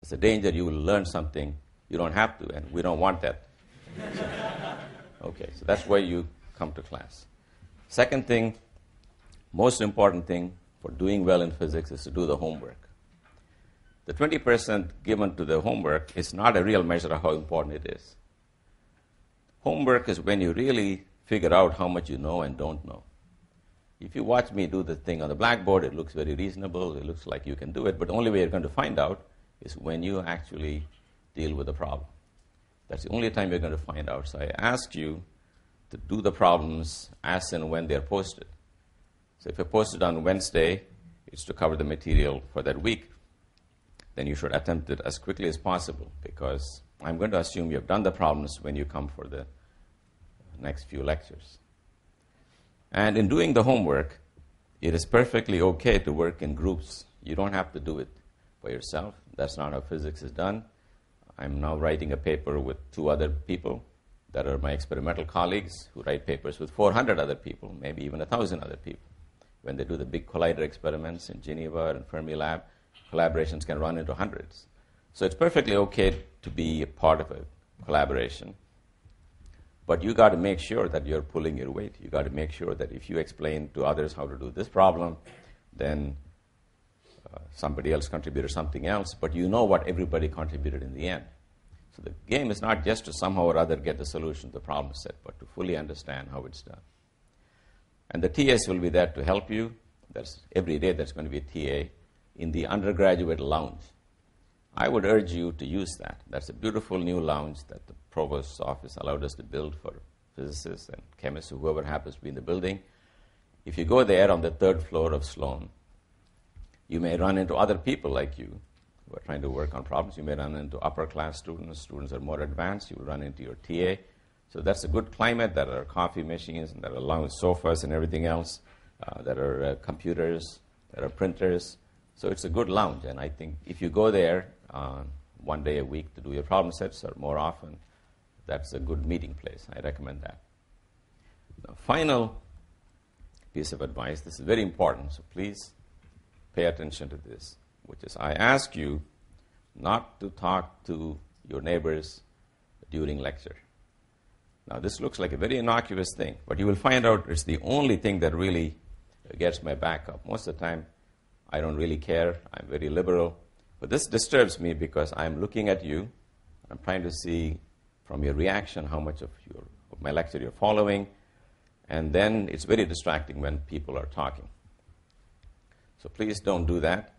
It's a danger you will learn something you don't have to, and we don't want that. Okay, so that's why you come to class. Second thing, most important thing for doing well in physics is to do the homework. The 20% given to the homework is not a real measure of how important it is. Homework is when you really figure out how much you know and don't know. If you watch me do the thing on the blackboard, it looks very reasonable, it looks like you can do it, but the only way you're going to find out is when you actually deal with the problem. That's the only time you're going to find out. So I ask you to do the problems as and when they're posted. So if you're posted on Wednesday, it's to cover the material for that week. Then you should attempt it as quickly as possible, because I'm going to assume you've done the problems when you come for the next few lectures. And in doing the homework, it is perfectly okay to work in groups. You don't have to do it by yourself. That's not how physics is done. I'm now writing a paper with 2 other people that are my experimental colleagues who write papers with 400 other people, maybe even 1,000 other people. When they do the big collider experiments in Geneva and Fermilab, collaborations can run into hundreds. So it's perfectly okay to be a part of a collaboration. But you got to make sure that you're pulling your weight. You got to make sure that if you explain to others how to do this problem, then somebody else contributed something else, but you know what everybody contributed in the end. So the game is not just to somehow or other get the solution to the problem set, but to fully understand how it's done. And the TAs will be there to help you. Every day there's going to be a TA in the undergraduate lounge. I would urge you to use that. That's a beautiful new lounge that the provost's office allowed us to build for physicists and chemists, whoever happens to be in the building. If you go there on the 3rd floor of Sloan, you may run into other people like you who are trying to work on problems. You may run into upper-class students. Students are more advanced. You will run into your TA. So that's a good climate. There are coffee machines, and there are lounge sofas and everything else. There are computers. There are printers. So it's a good lounge. And I think if you go there 1 day a week to do your problem sets or more often, that's a good meeting place. I recommend that. The final piece of advice, this is very important, so please pay attention to this, which is I ask you not to talk to your neighbors during lecture. Now, this looks like a very innocuous thing, but you will find out it's the only thing that really gets my back up. Most of the time, I don't really care. I'm very liberal. But this disturbs me because I'm looking at you. I'm trying to see from your reaction how much of my lecture you're following. And then it's very distracting when people are talking. So please don't do that.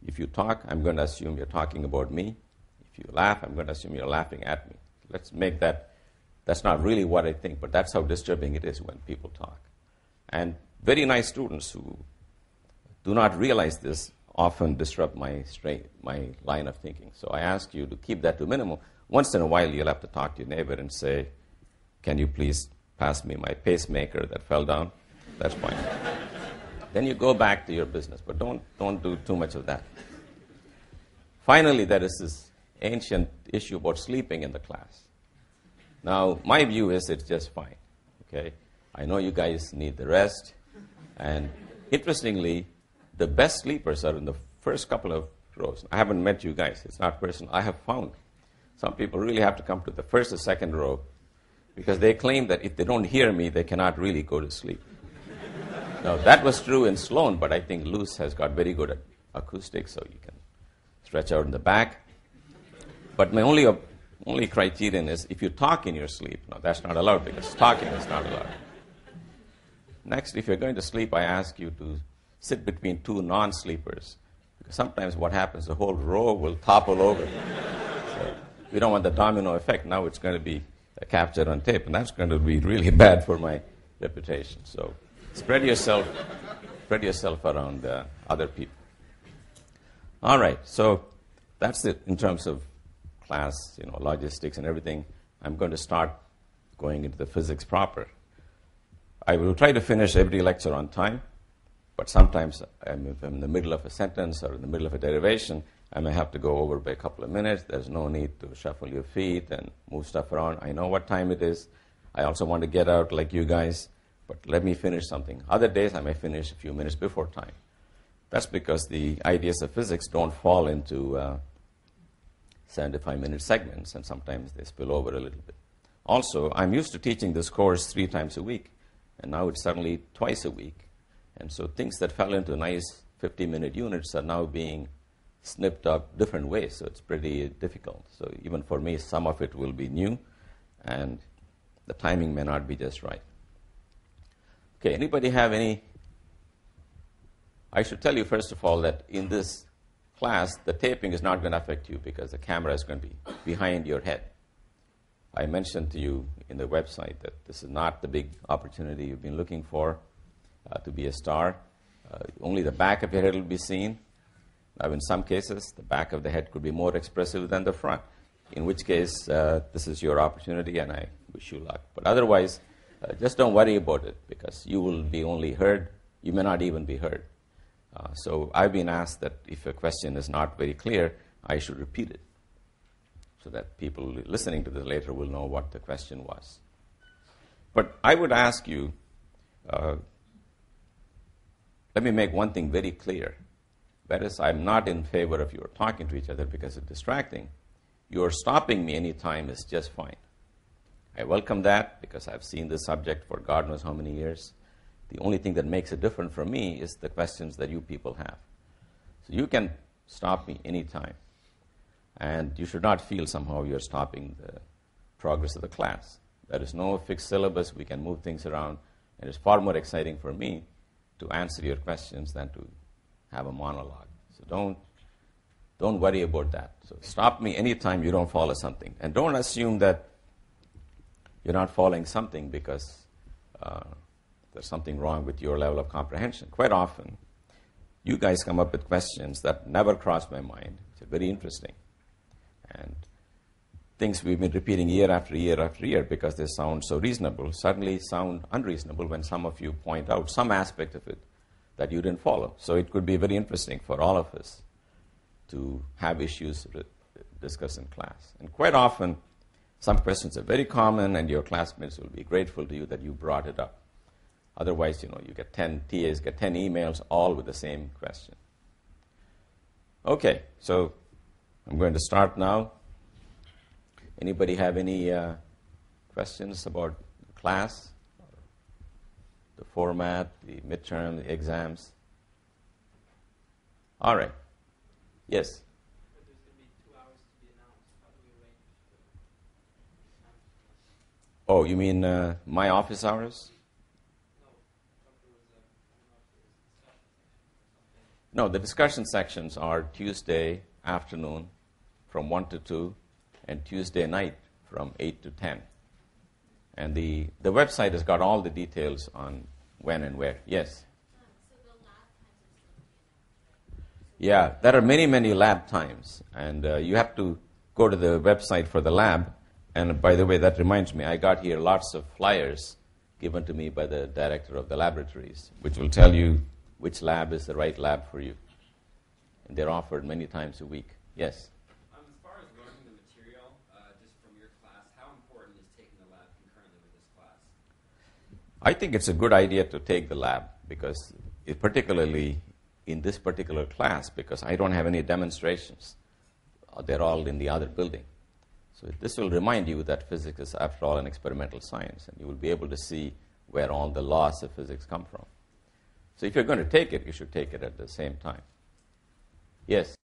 If you talk, I'm going to assume you're talking about me. If you laugh, I'm going to assume you're laughing at me. Let's make that's not really what I think, but that's how disturbing it is when people talk. And very nice students who do not realize this often disrupt my line of thinking. So I ask you to keep that to minimum. Once in a while, you'll have to talk to your neighbor and say, can you please pass me my pacemaker that fell down? That's fine. Then you go back to your business, but don't do too much of that. Finally, there is this ancient issue about sleeping in the class. Now, my view is it's just fine. Okay, I know you guys need the rest, and interestingly, the best sleepers are in the first couple of rows. I haven't met you guys. It's not personal. I have found some people really have to come to the first or second row because they claim that if they don't hear me, they cannot really go to sleep. Now, that was true in Sloan, but I think Luce has got very good at acoustics, so you can stretch out in the back. But my only criterion is if you talk in your sleep. No, that's not allowed because talking is not allowed. Next, if you're going to sleep, I ask you to sit between 2 non-sleepers. Because sometimes what happens, the whole row will topple over. So we don't want the domino effect. Now it's going to be captured on tape, and that's going to be really bad for my reputation. So spread yourself around other people. All right, so that's it in terms of class, logistics and everything. I'm going to start going into the physics proper. I will try to finish every lecture on time, but sometimes if I'm in the middle of a sentence or in the middle of a derivation, I may have to go over by a couple of minutes. There's no need to shuffle your feet and move stuff around. I know what time it is. I also want to get out like you guys, but let me finish something. Other days, I may finish a few minutes before time. That's because the ideas of physics don't fall into 75-minute segments, and sometimes they spill over a little bit. Also, I'm used to teaching this course 3 times a week, and now it's suddenly twice a week. And so things that fell into nice 50-minute units are now being snipped up different ways, so it's pretty difficult. So even for me, some of it will be new, and the timing may not be just right. Okay, anybody have any? I should tell you, first of all, that in this class, the taping is not going to affect you because the camera is going to be behind your head. I mentioned to you in the website that this is not the big opportunity you've been looking for to be a star. Only the back of your head will be seen. Now, in some cases, the back of the head could be more expressive than the front, in which case, this is your opportunity, and I wish you luck. But otherwise, just don't worry about it, because you will be only heard. You may not even be heard. So I've been asked that if a question is not very clear, I should repeat it, so that people listening to this later will know what the question was. But I would ask you, let me make one thing very clear. That is, I'm not in favor of you talking to each other because it's distracting. Your stopping me anytime is just fine. I welcome that because I've seen this subject for God knows how many years. The only thing that makes it different from me is the questions that you people have. So you can stop me anytime. And you should not feel somehow you're stopping the progress of the class. There is no fixed syllabus. We can move things around. And it's far more exciting for me to answer your questions than to have a monologue. So don't worry about that. So stop me anytime you don't follow something. And don't assume that you're not following something because there's something wrong with your level of comprehension. Quite often, you guys come up with questions that never crossed my mind. It's very interesting. And things we've been repeating year after year after year because they sound so reasonable suddenly sound unreasonable when some of you point out some aspect of it that you didn't follow. So it could be very interesting for all of us to have issues discussed in class. And quite often, some questions are very common, and your classmates will be grateful to you that you brought it up. Otherwise, you get 10 TAs, get 10 emails, all with the same question. Okay, so I'm going to start now. Anybody have any questions about the class, the format, the midterm, the exams? All right. Yes? But there's going to be 2 hours to be announced. How do we arrange the Oh, you mean my office hours? No, the discussion sections are Tuesday afternoon from 1 to 2 and Tuesday night from 8 to 10. And the website has got all the details on when and where. Yes? So the lab times are still to be announced, right? Yeah, there are many, many lab times. And you have to go to the website for the lab. And by the way, that reminds me, I got here lots of flyers given to me by the director of the laboratories, which will tell you which lab is the right lab for you. And they're offered many times a week. Yes? As far as learning the material, just from your class, how important is taking the lab concurrently with this class? I think it's a good idea to take the lab, because particularly in this particular class, because I don't have any demonstrations. They're all in the other building. So this will remind you that physics is, after all, an experimental science, and you will be able to see where all the laws of physics come from. So if you're going to take it, you should take it at the same time. Yes?